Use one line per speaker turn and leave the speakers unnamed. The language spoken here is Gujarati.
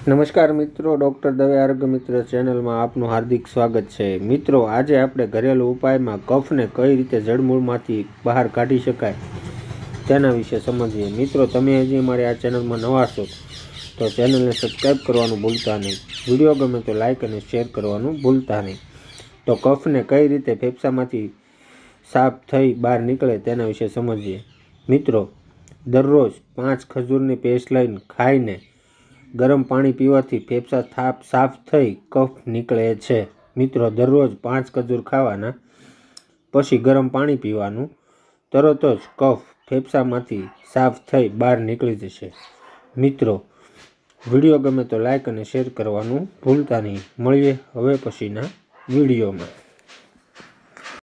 નમસ્કાર મિત્રો, ડૉક્ટર દવે આરોગ્ય મિત્ર ચેનલમાં આપનું હાર્દિક સ્વાગત છે। મિત્રો, આજે આપણે ઘરેલું ઉપાયમાં કફને કઈ રીતે જડમૂળમાંથી બહાર કાઢી શકાય તેના વિશે સમજીએ। મિત્રો, તમે હજી અમારી આ ચેનલમાં નવા છો તો ચેનલને સબસ્ક્રાઈબ કરવાનું ભૂલતા નહીં। વિડીયો ગમે તો લાઇક અને શેર કરવાનું ભૂલતા નહીં। તો કફને કઈ રીતે ફેફસામાંથી સાફ થઈ બહાર નીકળે તેના વિશે સમજીએ। મિત્રો, દરરોજ 5 ખજૂરની પેસ્ટ લઈને ખાઈને ગરમ પાણી પીવાથી ફેફસા સાફ થઈ કફ નીકળે છે। મિત્રો, દરરોજ 5 ખજૂર ખાવાના, પછી ગરમ પાણી પીવાનું, તરત જ કફ ફેફસામાંથી સાફ થઈ બહાર નીકળી જશે। મિત્રો, વિડીયો ગમે તો લાઇક અને શેર કરવાનું ભૂલતા નહીં। મળીએ હવે પછીના વિડીયોમાં।